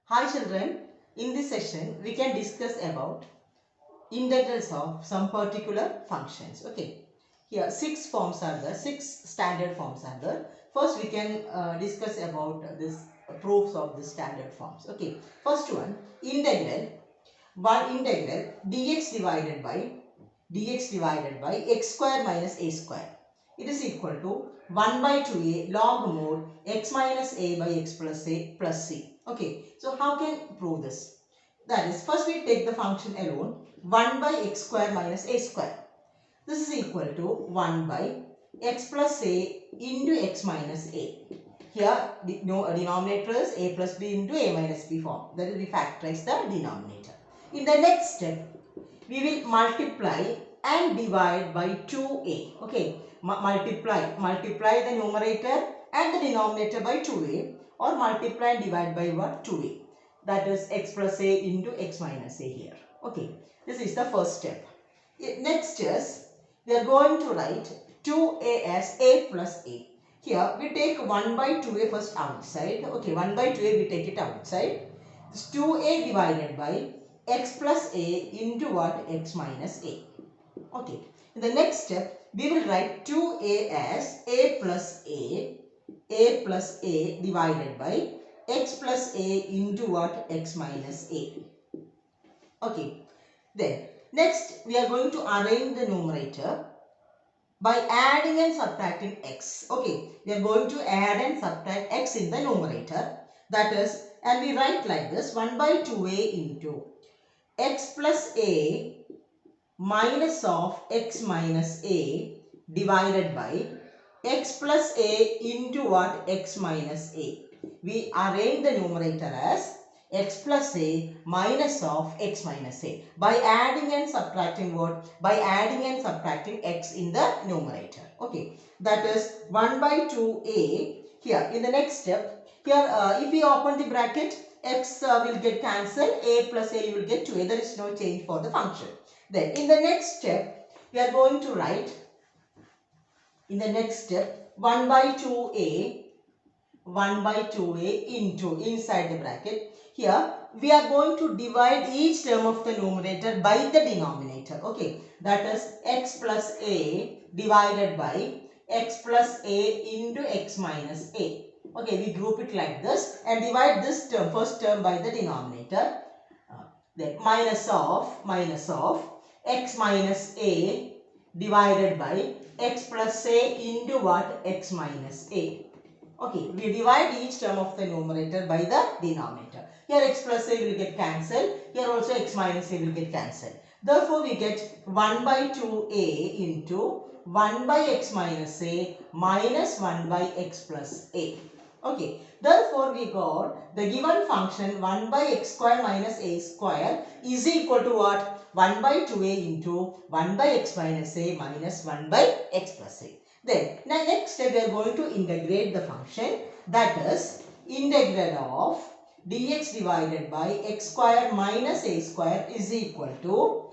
Hi children, in this session we can discuss about integrals of some particular functions. Okay, here six standard forms are there. First we can discuss about this proofs of the standard forms. Okay, first one, integral dx divided by x square minus a square. It is equal to 1 by 2a log mod x minus a by x plus a plus c. Okay, so how can prove this? That is, first we take the function alone, 1 by x square minus a square. This is equal to 1 by x plus a into x minus a. Here the denominator is a plus b into a minus b form. That is, we factorize the denominator. In the next step, we will multiply and divide by 2a. Okay, multiply the numerator and the denominator by 2a, or multiply and divide by what? 2a. That is x plus a into x minus a here. Okay, this is the first step. Next is, we are going to write 2a as a plus a. Here we take 1 by 2a first outside. Okay, 1 by 2a we take it outside. This 2a divided by x plus a into what? X minus a. Okay. In the next step, we will write 2a as a plus a divided by x plus a into what? X minus a. Okay. Then, next we are going to arrange the numerator by adding and subtracting x. Okay. We are going to add and subtract x in the numerator. That is, and we write like this, 1 by 2a into x plus a minus of x minus a divided by x plus a into what? X minus a. We arrange the numerator as x plus a minus of x minus a by adding and subtracting what? By adding and subtracting x in the numerator. Okay, that is 1 by 2a. Here in the next step, here if we open the bracket, x will get cancelled, a plus a you will get 2a. There is no change for the function. Then in the next step, we are going to write, in the next step, 1 by 2a into, inside the bracket. Here we are going to divide each term of the numerator by the denominator. Okay, that is x plus a divided by x plus a into x minus a. Okay, we group it like this and divide this term, first term, by the denominator. Then minus of x minus a divided by x plus a into what? X minus a. Okay, we divide each term of the numerator by the denominator. Here x plus a will get cancelled. Here also x minus a will get cancelled. Therefore, we get 1 by 2a into 1 by x minus a minus 1 by x plus a. Okay, therefore we got the given function 1 by x square minus a square is equal to what? 1 by 2a into 1 by x minus a minus 1 by x plus a. Then, now next step we are going to integrate the function, that is integral of dx divided by x square minus a square is equal to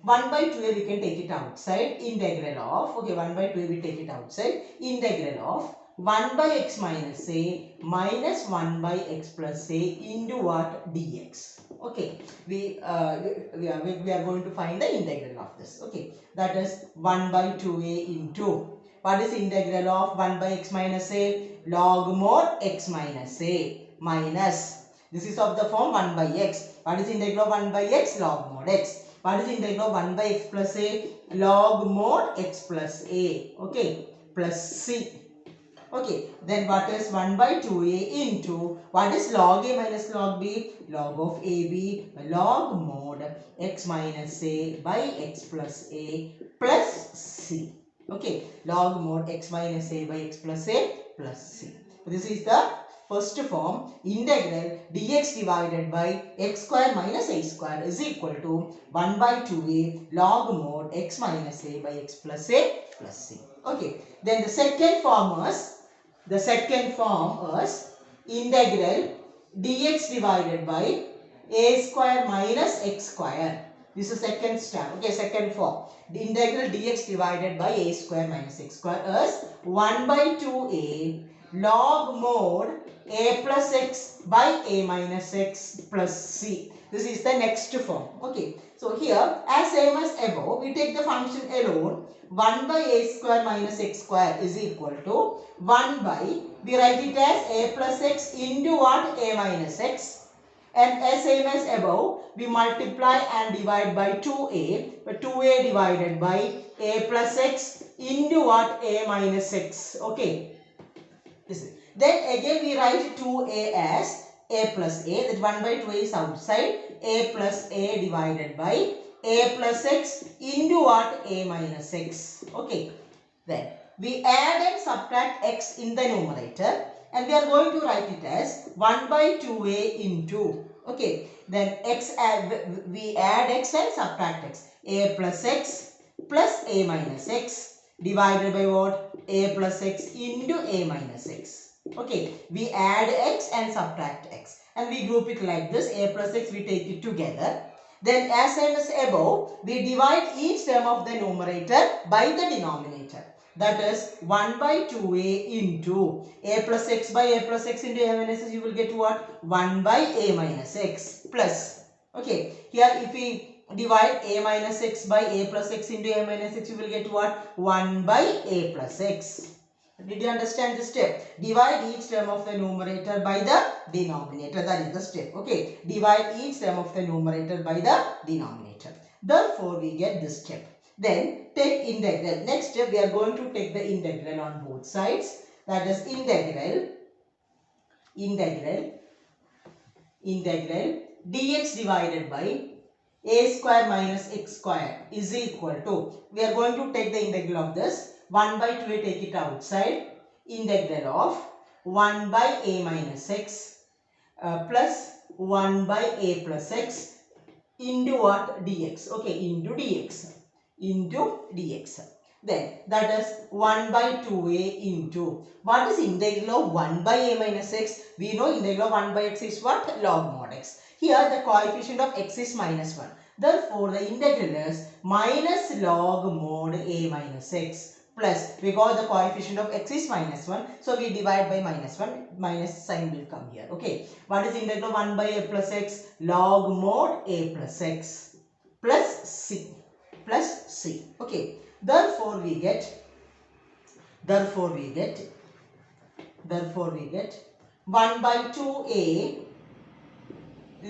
1 by 2a we can take it outside, integral of, okay, 1 by 2a we take it outside, integral of 1 by x minus a minus 1 by x plus a into what? Dx. Okay, we are going to find the integral of this. Okay, that is 1 by 2a into, what is integral of 1 by x minus a? Log mod x minus a minus, this is of the form 1 by x. What is integral of 1 by x? Log mod x. What is integral of 1 by x plus a? Log mod x plus a. Okay, plus c. Okay, then what is 1 by 2a into, what is log a minus log b? Log of ab log mod x minus a by x plus a plus c. Okay, log mod x minus a by x plus a plus c. This is the first form, integral dx divided by x square minus a square is equal to 1 by 2a log mod x minus a by x plus a plus c. Okay, then the second form is, integral dx divided by a square minus x square. This is second step. Okay, second form. The integral dx divided by a square minus x square is 1 by 2a log mod a plus x by a minus x plus c. This is the next form. Okay. So here, as same as above, we take the function alone. 1 by a square minus x square is equal to 1 by, we write it as a plus x into what? A minus x. And as same as above, we multiply and divide by 2a. But 2a divided by a plus x into what? A minus x. Okay. Then again we write 2a as a plus a. That 1 by 2 is outside. A plus a divided by a plus x into what? A minus x. Okay. Then we add and subtract x in the numerator. And we are going to write it as 1 by 2a into. Okay. Then we add x and subtract x. A plus x plus a minus x divided by what? A plus x into a minus x. Okay, we add x and subtract x. And we group it like this. A plus x, we take it together. Then as same as above, we divide each term of the numerator by the denominator. That is 1 by 2a into a plus x by a plus x into a minus x, you will get what? 1 by a minus x plus. Okay, here if we divide a minus x by a plus x into a minus x, you will get what? 1 by a plus x. Did you understand this step? Divide each term of the numerator by the denominator. That is the step. Okay. Divide each term of the numerator by the denominator. Therefore, we get this step. Then take integral. Next step, we are going to take the integral on both sides. That is integral dx divided by a square minus x square is equal to, we are going to take the integral of this. 1 by 2a, take it outside. Integral of 1 by a minus x plus 1 by a plus x into what? Dx. Okay, into dx. Into dx. Then that is 1 by 2a into, what is integral of 1 by a minus x? We know integral of 1 by x is what? Log mod x. Here the coefficient of x is minus 1. Therefore, the integral is minus log mod a minus x plus, because the coefficient of x is minus 1. So, we divide by minus 1. Minus sign will come here. Okay. What is integral of 1 by a plus x? Log mod a plus x plus c. Plus c. Okay. Therefore, we get 1 by 2a.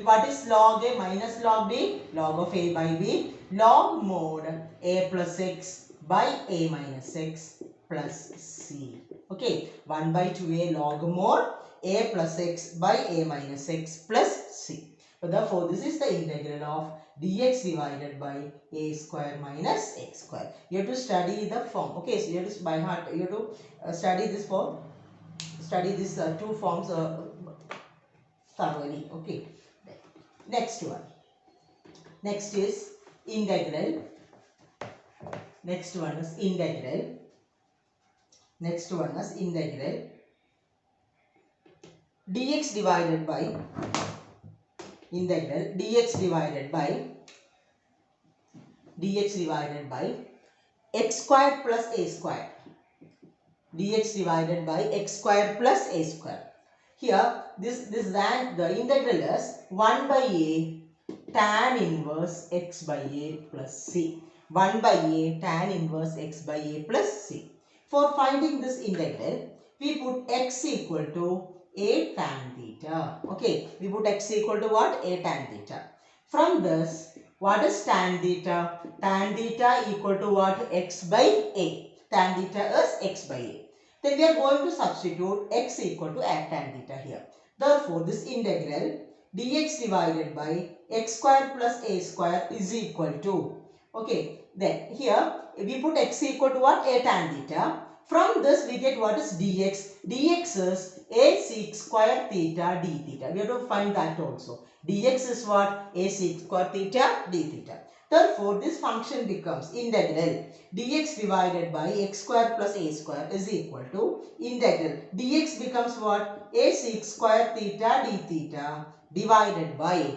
What is log a minus log b? Log of a by b. Log mod a plus x by a minus x plus c. Okay. 1 by 2a log mod a plus x by a minus x plus c. So, therefore, this is the integral of dx divided by a square minus x square. You have to study the form. Okay. So, you have to by heart, you have to study this form. Study these two forms thoroughly. Okay. Next one. Next is integral. Next one is integral dx divided by x square plus a square. Dx divided by x square plus a square. Here the integral is 1 by a tan inverse x by a plus c. 1 by a tan inverse x by a plus c. For finding this integral, we put x equal to a tan theta. Okay, we put x equal to what? A tan theta. From this, what is tan theta? Tan theta equal to what? X by a. Tan theta is x by a. Then we are going to substitute x equal to a tan theta here. Therefore, this integral dx divided by x square plus a square is equal to, okay, then here we put x equal to what? A tan theta. From this we get what is dx. Dx is a sec square theta d theta. We have to find that also. Dx is what? A sec square theta d theta. Therefore, this function becomes integral dx divided by x square plus a square is equal to integral dx becomes what? A sec square theta d theta divided by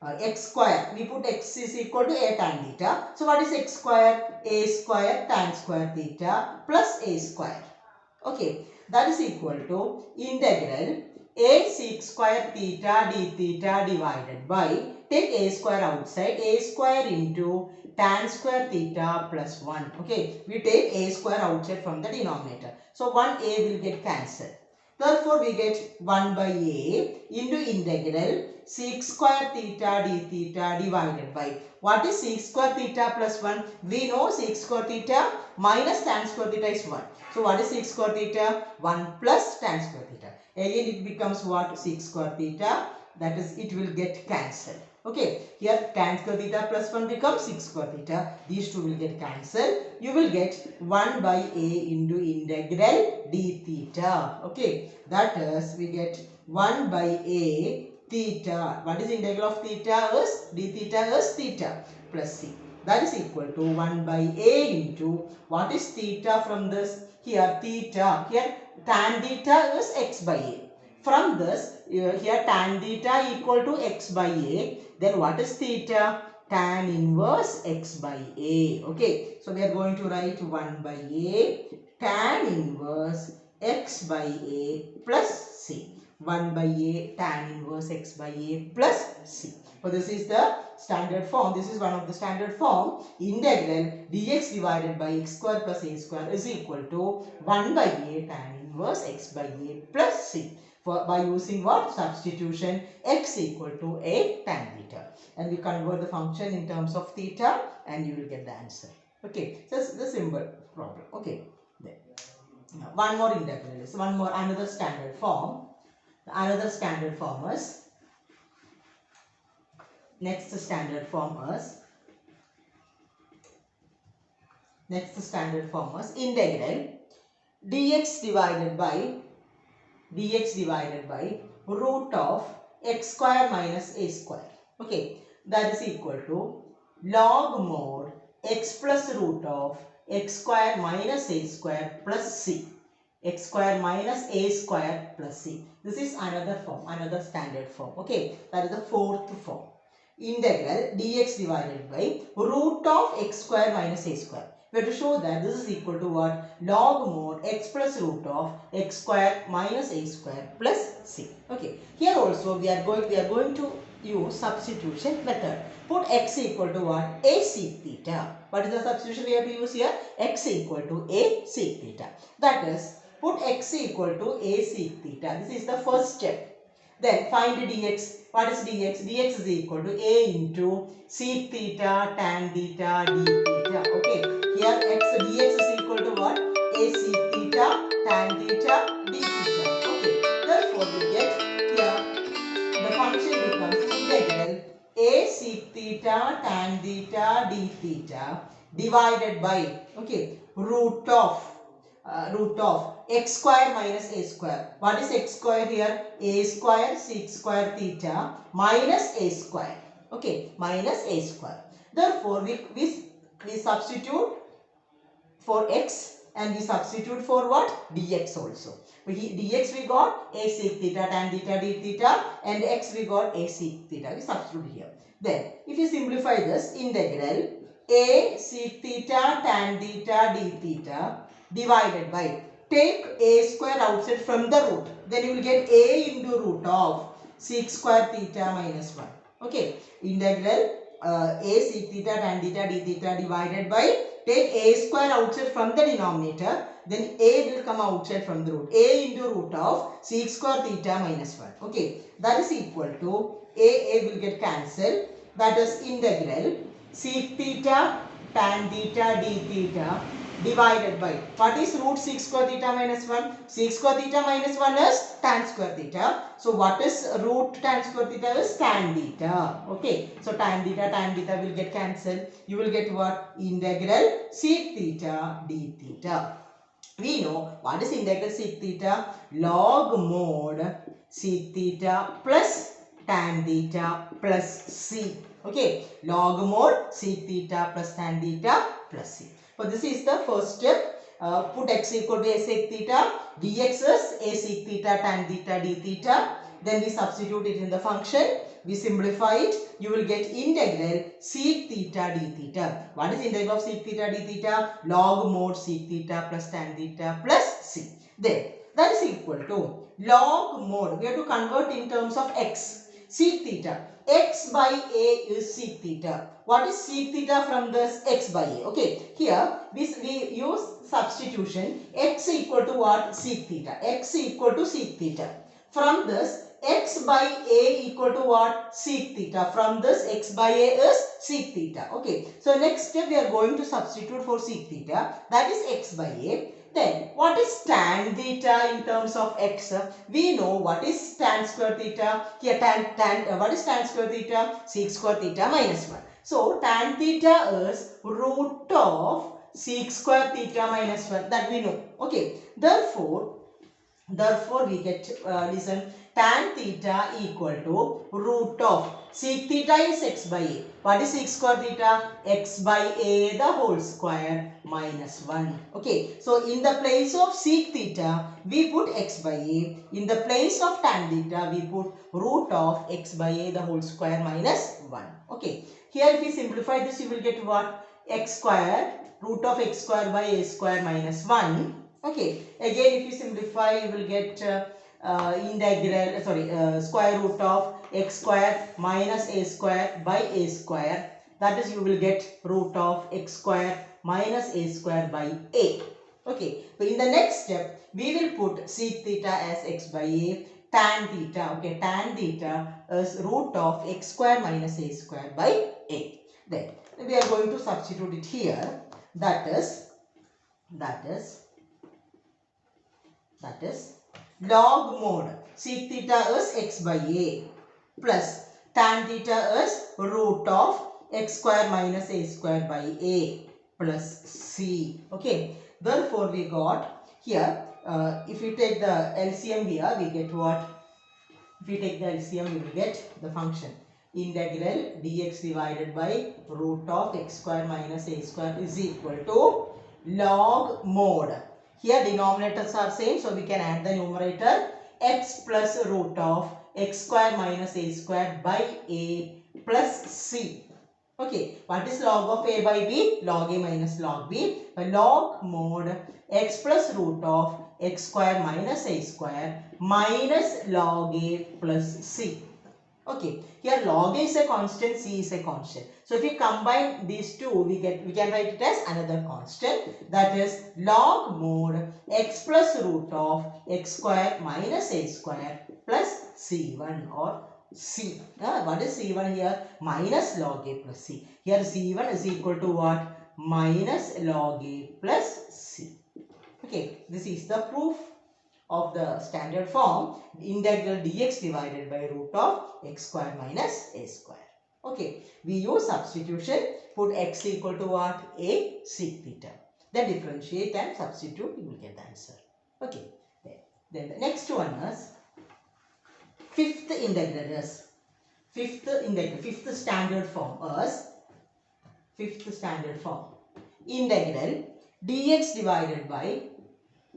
x square. We put x is equal to a tan theta. So, what is x square? A square tan square theta plus a square. Okay. That is equal to integral a sec square theta d theta divided by, take a square outside, a square into tan square theta plus 1. Okay, we take a square outside from the denominator. So 1a will get cancelled. Therefore, we get 1 by a into integral sec square theta d theta divided by, what is sec square theta plus 1? We know sec square theta minus tan square theta is 1. So, what is sec square theta? 1 plus tan square theta. Again, it becomes what? Sec square theta. That is, it will get cancelled. Okay, here tan square theta plus 1 becomes sec square theta. These two will get cancelled. You will get 1 by a into integral d theta. Okay, that is, we get 1 by a theta. What is integral of theta is? D theta is theta plus c. That is equal to 1 by a into, what is theta from this? Here theta, here tan theta is x by a. From this, here tan theta equal to x by a. Then what is theta? Tan inverse x by a. Okay, so we are going to write 1 by a tan inverse x by a plus c. 1 by a tan inverse x by a plus c. So this is the standard form. This is one of the standard form. Integral dx divided by x square plus a square is equal to 1 by a tan inverse x by a plus c. By using what? Substitution, x equal to a tan theta. And we convert the function in terms of theta and you will get the answer. Okay, so that's the simple problem. Okay, then now one more integral is another standard form. Another standard form is, next standard form is integral dx divided by root of x square minus a square. Okay, that is equal to log mod x plus root of x square minus a square plus c. X square minus a square plus c. This is another form, another standard form. Okay, that is the fourth form. Integral dx divided by root of x square minus a square. We have to show that this is equal to what? Log mod x plus root of x square minus a square plus c. Okay, here also we are going to use substitution method. Put x equal to what? A sec theta. What is the substitution we have to use here? X equal to a sec theta. That is, put x equal to a sec theta. This is the first step. Then find dx. What is dx? Dx is equal to a into sec theta tan theta d theta. Okay, here dx is equal to what? A sec theta tan theta d theta. Okay, therefore we get here the function becomes integral a sec theta tan theta d theta divided by, okay, root of x square minus a square. What is x square here? A square sec square theta minus a square. Okay, minus a square. Therefore, we substitute for x and we substitute for what? Dx also. Dx we got a sec theta tan theta d theta and x we got a sec theta. We substitute here. Then, if you simplify this, integral a sec theta tan theta d theta divided by, take a square outside from the root, then you will get a into root of sec square theta minus 1. Okay, integral a sec theta tan theta d theta divided by, take a square outside from the denominator, then a will come outside from the root, a into root of sec square theta minus 1. Okay, that is equal to a will get cancelled. That is integral sec theta tan theta d theta divided by, what is root sec square theta minus 1? Sec square theta minus 1 is tan square theta. So what is root tan square theta is tan theta. Okay, so tan theta will get cancelled. You will get what? Integral sec theta d theta. We know what is integral sec theta? Log mod sec theta plus tan theta plus c. Okay, log mod sec theta plus tan theta plus c. So this is the first step. Put x equal to a sec theta. Dx is a sec theta tan theta d theta. Then we substitute it in the function. We simplify it. You will get integral sec theta d theta. What is integral of sec theta d theta? Log mod sec theta plus tan theta plus c. Then that is equal to log mode. We have to convert in terms of x. Sec theta. X by a is sec theta. What is sec theta from this? X by a. Okay. Here we use substitution. X equal to what? Sec theta. X equal to sec theta. From this x by a equal to what? Sec theta. From this x by a is sec theta. Okay. So next step we are going to substitute for sec theta. That is x by a. Then what is tan theta in terms of x? We know what is tan square theta. Here what is tan square theta? Sec square theta minus 1. So tan theta is root of sec square theta minus 1. That we know. Okay. Therefore we get listen, tan theta equal to root of sec theta is x by a. What is sec square theta? X by a the whole square minus 1. Okay. So in the place of sec theta we put x by a. In the place of tan theta we put root of x by a the whole square minus 1. Okay. Here if we simplify this you will get what? X square root of x square by a square minus 1. Okay. Again if you simplify you will get square root of x square minus a square by a square. That is you will get root of x square minus a square by a. Okay. So in the next step we will put sec theta as x by a. Tan theta. Okay. Tan theta is root of x square minus a square by a. Then we are going to substitute it here. That is log mode. Sec theta is x by a plus tan theta is root of x square minus a square by a plus c. Okay. Therefore we got here if you take the LCM here we get what? If you take the LCM you will get the function integral dx divided by root of x square minus a square is equal to log mode. Here denominators are same, so we can add the numerator x plus root of x square minus a square by a plus c. Okay, what is log of a by b? Log a minus log b. Log mode x plus root of x square minus a square minus log a plus c. Okay, here log a is a constant, c is a constant. So if we combine these two, we can write it as another constant. That is log mode x plus root of x square minus a square plus c1 or c. What is c1 here? Minus log a plus c. Here c1 is equal to what? Minus log a plus c. Okay, this is the proof of the standard form integral dx divided by root of x square minus a square. Okay, we use substitution, put x equal to what? A sec theta. Then differentiate and substitute, you will get the answer. Okay, then the next one is fifth standard form integral dx divided by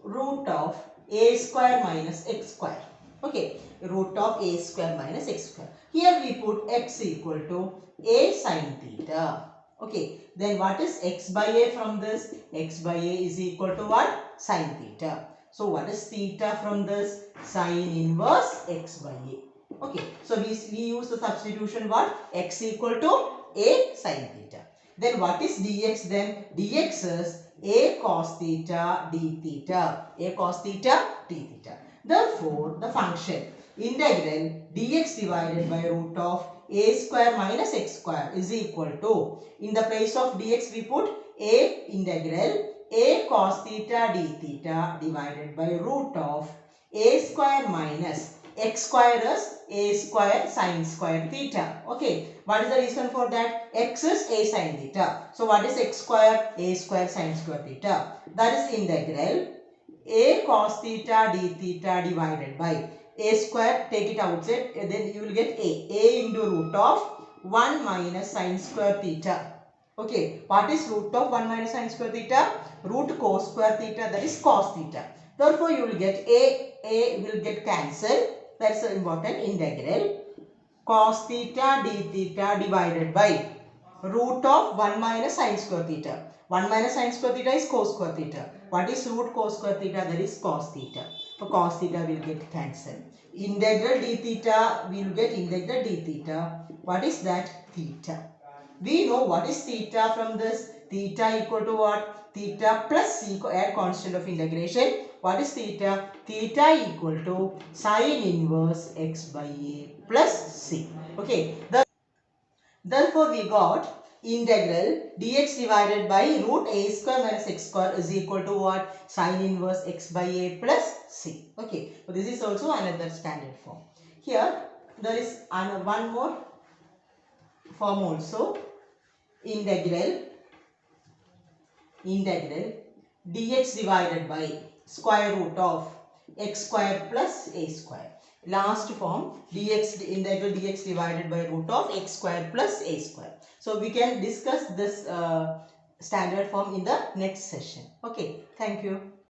root of a square minus x square. Okay, root of a square minus x square. Here we put x equal to a sin theta. Okay, then what is x by a from this? X by a is equal to what? Sin theta. So what is theta from this? Sin inverse x by a. Okay, so we use the substitution what? X equal to a sin theta. Then what is dx then? Dx is a cos theta d theta. A cos theta d theta. Therefore, the function integral dx divided by root of a square minus x square is equal to, in the place of dx we put a integral a cos theta d theta divided by root of a square minus x square is a square sin square theta. Okay, what is the reason for that? X is a sin theta. So what is x square? A square sin square theta. That is integral a cos theta d theta divided by a square, take it outside, then you will get a into root of 1 minus sin square theta. Okay, what is root of 1 minus sin square theta? Root cos square theta, that is cos theta. Therefore, you will get a will get cancelled. That's the important integral cos theta d theta divided by root of 1 minus sin square theta. 1 minus sin square theta is cos square theta. What is root cos square theta? That is cos theta. So cos theta will get cancelled. Integral d theta, we will get integral d theta. What is that? Theta. We know what is theta from this. Theta equal to what? Theta plus c, add constant of integration. What is theta? Theta equal to sine inverse x by a plus c. Okay. Therefore, we got integral dx divided by root a square minus x square is equal to what? Sine inverse x by a plus c. Okay. So, this is also another standard form. Here, there is one more form also. Integral dx divided by square root of x square plus a square. Last form, integral dx divided by root of x square plus a square. So we can discuss this standard form in the next session. Okay, thank you.